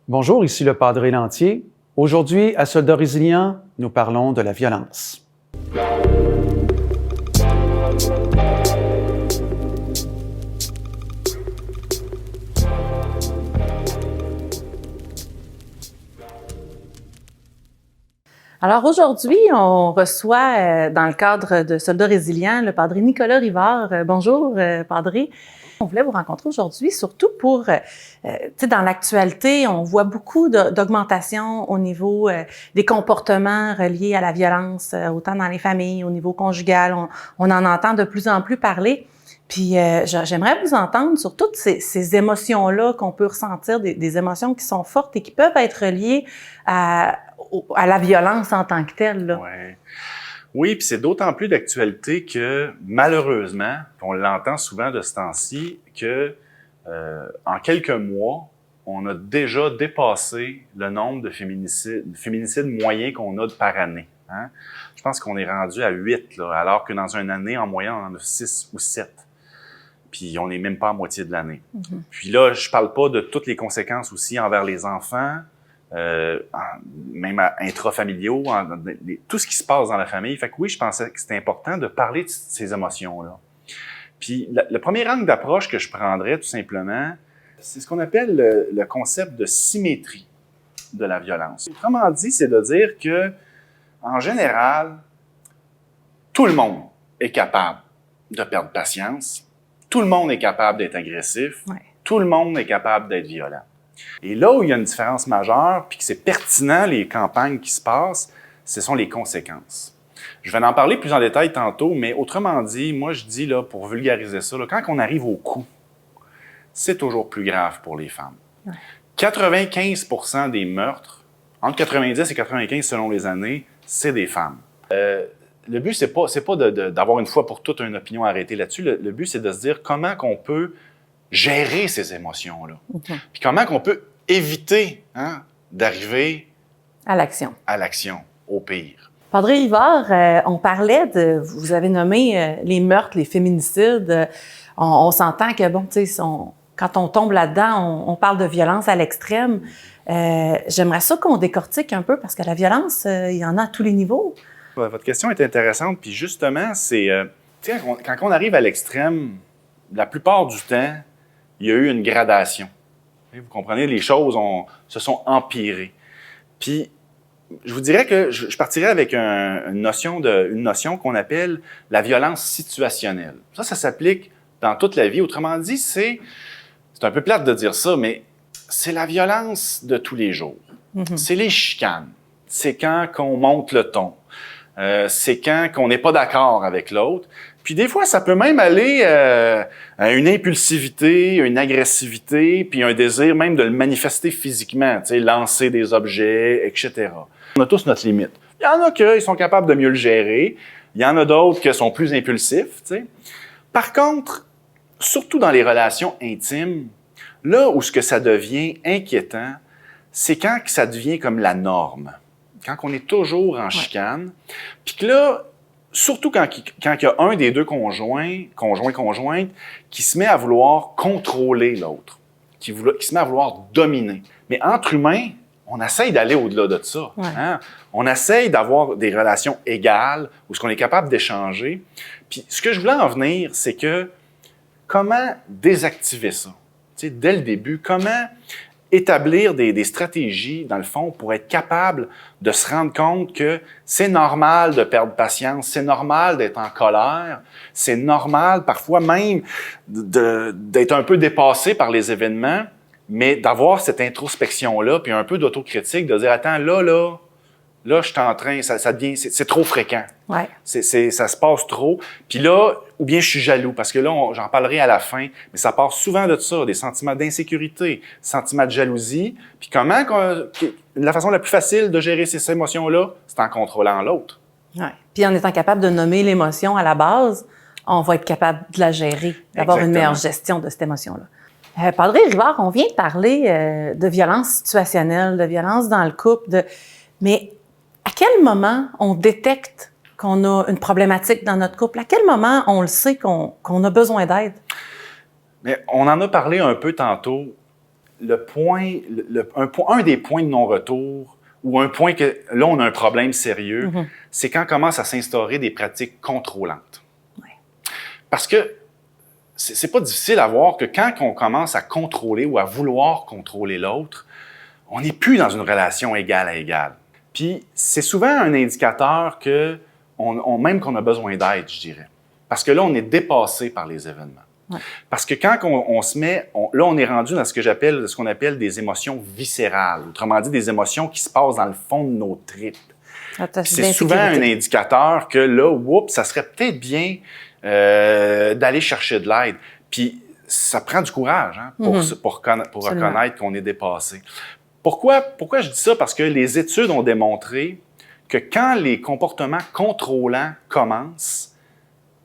Bonjour, ici le Padre Lantier. Aujourd'hui, à Soldats résilients, nous parlons de la violence. Alors aujourd'hui, on reçoit dans le cadre de Soldats résilients le Padre Nicolas Rivard. Bonjour, Padre. On voulait vous rencontrer aujourd'hui, surtout pour, tu sais, dans l'actualité, on voit beaucoup d'augmentation au niveau des comportements reliés à la violence, autant dans les familles, au niveau conjugal. On en entend de plus en plus parler. Puis j'aimerais vous entendre sur toutes ces émotions-là qu'on peut ressentir, des émotions qui sont fortes et qui peuvent être reliées à la violence en tant que telle. Là. Ouais. Oui, puis c'est d'autant plus d'actualité que, malheureusement, on l'entend souvent de ce temps-ci, que en quelques mois, on a déjà dépassé le nombre de féminicides moyens qu'on a par année. Hein? Je pense qu'on est rendu à 8, là, alors que dans une année, en moyenne, on en a 6 ou 7. Puis on n'est même pas à moitié de l'année. Mm-hmm. Puis là, je parle pas de toutes les conséquences aussi envers les enfants, même intrafamiliaux, tout ce qui se passe dans la famille. Fait que oui, je pensais que c'était important de parler de ces émotions-là. Puis le premier angle d'approche que je prendrais, tout simplement, c'est ce qu'on appelle le concept de symétrie de la violence. Autrement dit, c'est de dire que, en général, tout le monde est capable de perdre patience, tout le monde est capable d'être agressif, tout le monde est capable d'être violent. Et là où il y a une différence majeure, puis que c'est pertinent, les campagnes qui se passent, ce sont les conséquences. Je vais en parler plus en détail tantôt, mais autrement dit, moi je dis, là, pour vulgariser ça, là, quand on arrive au coup, c'est toujours plus grave pour les femmes. Ouais. 95% des meurtres, entre 90 et 95 selon les années, c'est des femmes. Le but, c'est pas d'avoir une fois pour toutes une opinion arrêtée là-dessus. Le but, c'est de se dire comment qu'on peut gérer ces émotions-là. Okay. Puis comment qu'on peut éviter d'arriver à l'action, au pire. Padre Rivard, on parlait vous avez nommé les meurtres, les féminicides. On s'entend que, bon, tu sais, quand on tombe là-dedans, on parle de violence à l'extrême. J'aimerais ça qu'on décortique un peu parce que la violence, il y en a à tous les niveaux. Votre question est intéressante, puis justement, c'est quand on arrive à l'extrême, la plupart du temps, il y a eu une gradation. Vous comprenez, les choses se sont empirées. Puis, je vous dirais que je partirais avec une notion qu'on appelle la violence situationnelle. Ça s'applique dans toute la vie. Autrement dit, c'est un peu plate de dire ça, mais c'est la violence de tous les jours. Mm-hmm. C'est les chicanes. C'est quand on monte le ton. C'est quand on n'est pas d'accord avec l'autre. Puis des fois, ça peut même aller à une impulsivité, une agressivité, puis un désir même de le manifester physiquement, tu sais, lancer des objets, etc. On a tous notre limite. Il y en a qui sont capables de mieux le gérer. Il y en a d'autres qui sont plus impulsifs, tu sais. Par contre, surtout dans les relations intimes, là où ce que ça devient inquiétant, c'est quand ça devient comme la norme. Quand on est toujours en chicane, puis que là, surtout quand il y a un des deux conjointes, qui se met à vouloir contrôler l'autre, qui se met à vouloir dominer. Mais entre humains, on essaye d'aller au-delà de ça. Ouais. Hein? On essaye d'avoir des relations égales, où ce qu'on est capable d'échanger. Puis ce que je voulais en venir, c'est que comment désactiver ça? Tu sais, dès le début, comment établir des stratégies, dans le fond, pour être capable de se rendre compte que c'est normal de perdre patience, c'est normal d'être en colère, c'est normal parfois même d'être un peu dépassé par les événements, mais d'avoir cette introspection-là, puis un peu d'autocritique, de dire « Attends, là, je suis en train, ça devient, c'est trop fréquent. Ouais. Ça se passe trop. Puis là, ou bien je suis jaloux, parce que là, j'en parlerai à la fin, mais ça part souvent de ça, des sentiments d'insécurité, sentiments de jalousie. Puis comment, la façon la plus facile de gérer ces émotions-là, c'est en contrôlant l'autre. Ouais. Puis en étant capable de nommer l'émotion à la base, on va être capable de la gérer, d'avoir une meilleure gestion de cette émotion-là. Padre Rivard, on vient de parler de violence situationnelle, de violence dans le couple, mais à quel moment on détecte qu'on a une problématique dans notre couple? À quel moment on le sait qu'on a besoin d'aide? Mais on en a parlé un peu tantôt. un des points de non-retour, ou un point que là, on a un problème sérieux, c'est quand commence à s'instaurer des pratiques contrôlantes. Ouais. Parce que c'est pas difficile à voir que quand on commence à contrôler ou à vouloir contrôler l'autre, on n'est plus dans une relation égal à égal. Puis c'est souvent un indicateur que même qu'on a besoin d'aide, je dirais. Parce que là, on est dépassé par les événements. Ouais. Parce que quand on se met, là, on est rendu dans ce qu'on appelle des émotions viscérales. Autrement dit, des émotions qui se passent dans le fond de nos tripes. C'est souvent un indicateur que là, oups, ça serait peut-être bien d'aller chercher de l'aide. Puis ça prend du courage pour reconnaître qu'on est dépassé. Pourquoi je dis ça? Parce que les études ont démontré que quand les comportements contrôlants commencent,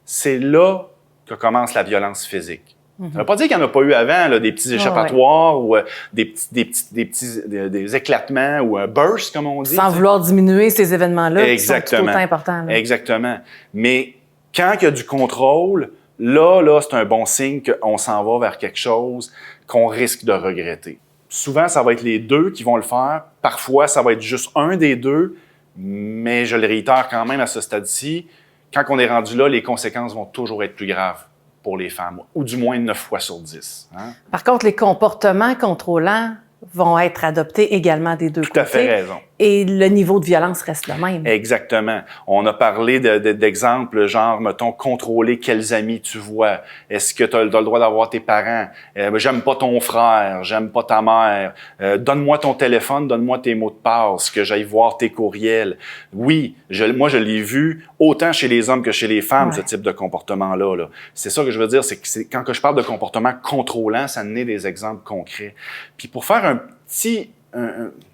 c'est là que commence la violence physique. Ça ne veut pas dire qu'il n'y en a pas eu avant, là, des petits échappatoires ou des éclatements ou un burst, comme on dit. Sans vouloir diminuer ces événements-là qui sont tout autant importants. Là. Exactement. Mais quand il y a du contrôle, là, c'est un bon signe qu'on s'en va vers quelque chose qu'on risque de regretter. Souvent, ça va être les deux qui vont le faire. Parfois, ça va être juste un des deux. Mais je le réitère quand même à ce stade-ci, quand on est rendu là, les conséquences vont toujours être plus graves pour les femmes, ou du moins 9 fois sur 10. Hein? Par contre, les comportements contrôlants vont être adoptés également des deux côtés. Tout à fait raison. Et le niveau de violence reste le même. Exactement. On a parlé d'exemples, genre, mettons, contrôler quels amis tu vois. Est-ce que tu as le droit d'avoir tes parents? J'aime pas ton frère, j'aime pas ta mère. Donne-moi ton téléphone, donne-moi tes mots de passe, que j'aille voir tes courriels. Oui, moi, je l'ai vu autant chez les hommes que chez les femmes, ce type de comportement-là. Là. C'est ça que je veux dire, c'est que quand que je parle de comportement contrôlant, ça naît des exemples concrets. Puis pour faire un petit...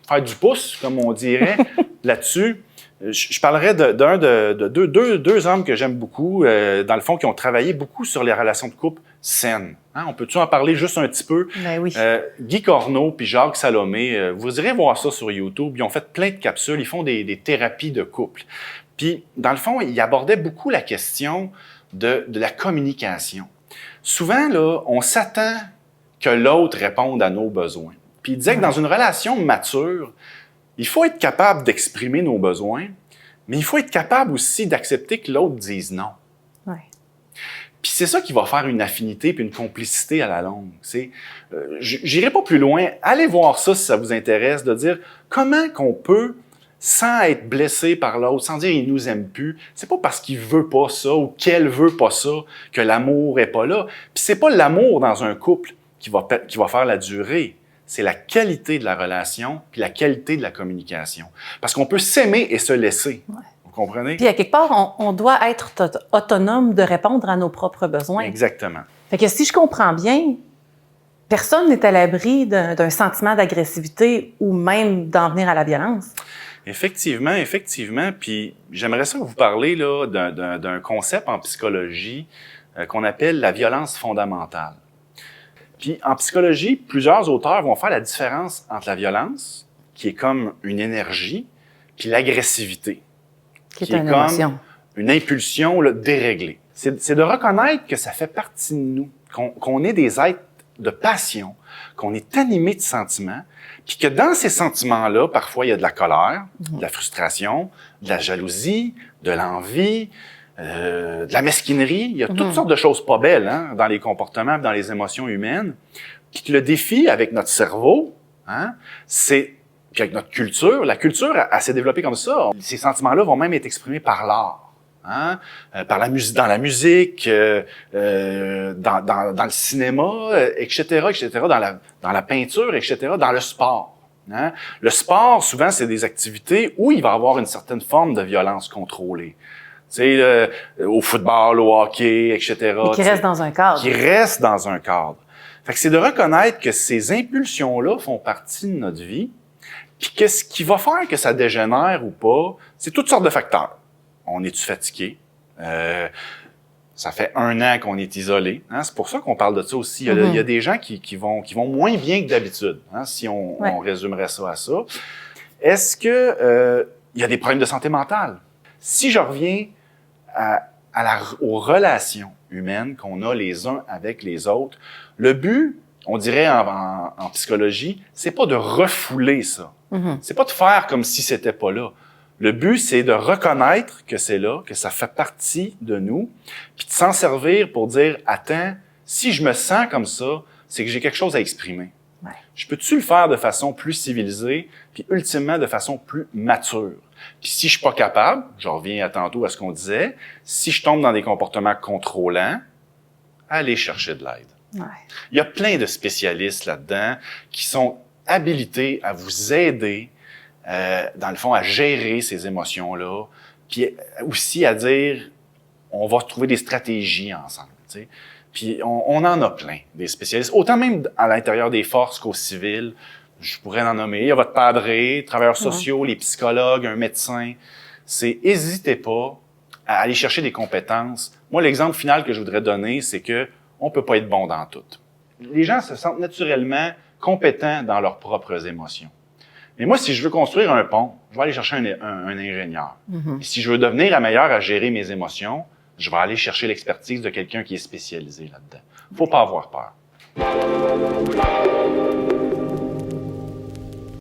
faire du pouce, comme on dirait, là-dessus. Je parlerais de deux hommes que j'aime beaucoup, dans le fond, qui ont travaillé beaucoup sur les relations de couple saines. Hein? On peut-tu en parler juste un petit peu? Ben oui. Guy Corneau puis Jacques Salomé, vous irez voir ça sur YouTube. Ils ont fait plein de capsules. Ils font des thérapies de couple. Puis, dans le fond, ils abordaient beaucoup la question de la communication. Souvent, là, on s'attend que l'autre réponde à nos besoins. Puis il disait que dans une relation mature, il faut être capable d'exprimer nos besoins, mais il faut être capable aussi d'accepter que l'autre dise non. Ouais. Puis c'est ça qui va faire une affinité puis une complicité à la longue. J'irai pas plus loin. Allez voir ça si ça vous intéresse, de dire comment qu'on peut, sans être blessé par l'autre, sans dire il nous aime plus. C'est pas parce qu'il veut pas ça ou qu'elle veut pas ça que l'amour est pas là. Puis c'est pas l'amour dans un couple qui va faire la durée. C'est la qualité de la relation puis la qualité de la communication. Parce qu'on peut s'aimer et se laisser. Ouais. Vous comprenez? Puis à quelque part, on doit être autonome de répondre à nos propres besoins. Exactement. Fait que si je comprends bien, personne n'est à l'abri d'un sentiment d'agressivité ou même d'en venir à la violence. Effectivement. Puis j'aimerais ça vous parler là, d'un concept en psychologie qu'on appelle la violence fondamentale. Puis en psychologie, plusieurs auteurs vont faire la différence entre la violence, qui est comme une énergie, puis l'agressivité, qui est une émotion. Comme une impulsion là, déréglée. C'est de reconnaître que ça fait partie de nous, qu'on est des êtres de passion, qu'on est animé de sentiments, puis que dans ces sentiments-là, parfois, il y a de la colère, de la frustration, de la jalousie, de l'envie, de la mesquinerie. Il y a toutes sortes de choses pas belles dans les comportements, dans les émotions humaines. Puis que le défi avec notre cerveau, c'est, puis avec notre culture, la culture, elle s'est développée comme ça. Ces sentiments-là vont même être exprimés par l'art. Par la musique, dans la musique, dans le cinéma, etc., dans la peinture, etc., dans le sport. Hein? Le sport, souvent, c'est des activités où il va y avoir une certaine forme de violence contrôlée. Tu sais, au football, au hockey, etc. Et qui reste dans un cadre. Qui reste dans un cadre. Fait que c'est de reconnaître que ces impulsions-là font partie de notre vie, puis que ce qui va faire que ça dégénère ou pas, c'est toutes sortes de facteurs. On est-tu fatigué? Ça fait 1 an qu'on est isolé. Hein? C'est pour ça qu'on parle de ça aussi. Il y a des gens qui vont moins bien que d'habitude, si on résumerait ça à ça. Est-ce que il y a des problèmes de santé mentale? Si je reviens aux relations humaines qu'on a les uns avec les autres, le but, on dirait en psychologie, c'est pas de refouler ça. C'est pas de faire comme si c'était pas là. Le but, c'est de reconnaître que c'est là, que ça fait partie de nous, puis de s'en servir pour dire, attends, si je me sens comme ça, c'est que j'ai quelque chose à exprimer. Ouais. Je peux-tu le faire de façon plus civilisée, puis ultimement de façon plus mature? Puis si je suis pas capable, je reviens tantôt à ce qu'on disait, si je tombe dans des comportements contrôlants, allez chercher de l'aide. Ouais. Il y a plein de spécialistes là-dedans qui sont habilités à vous aider, dans le fond, à gérer ces émotions-là, puis aussi à dire, on va trouver des stratégies ensemble, tu sais. Puis on en a plein, des spécialistes, autant même à l'intérieur des forces qu'au civil. Je pourrais en nommer. Il y a votre padré, travailleurs sociaux, les psychologues, un médecin. Hésitez pas à aller chercher des compétences. Moi, l'exemple final que je voudrais donner, c'est que on peut pas être bon dans tout. Les gens se sentent naturellement compétents dans leurs propres émotions. Mais moi, si je veux construire un pont, je vais aller chercher un ingénieur. Et si je veux devenir la meilleure à gérer mes émotions, je vais aller chercher l'expertise de quelqu'un qui est spécialisé là-dedans. Faut pas avoir peur.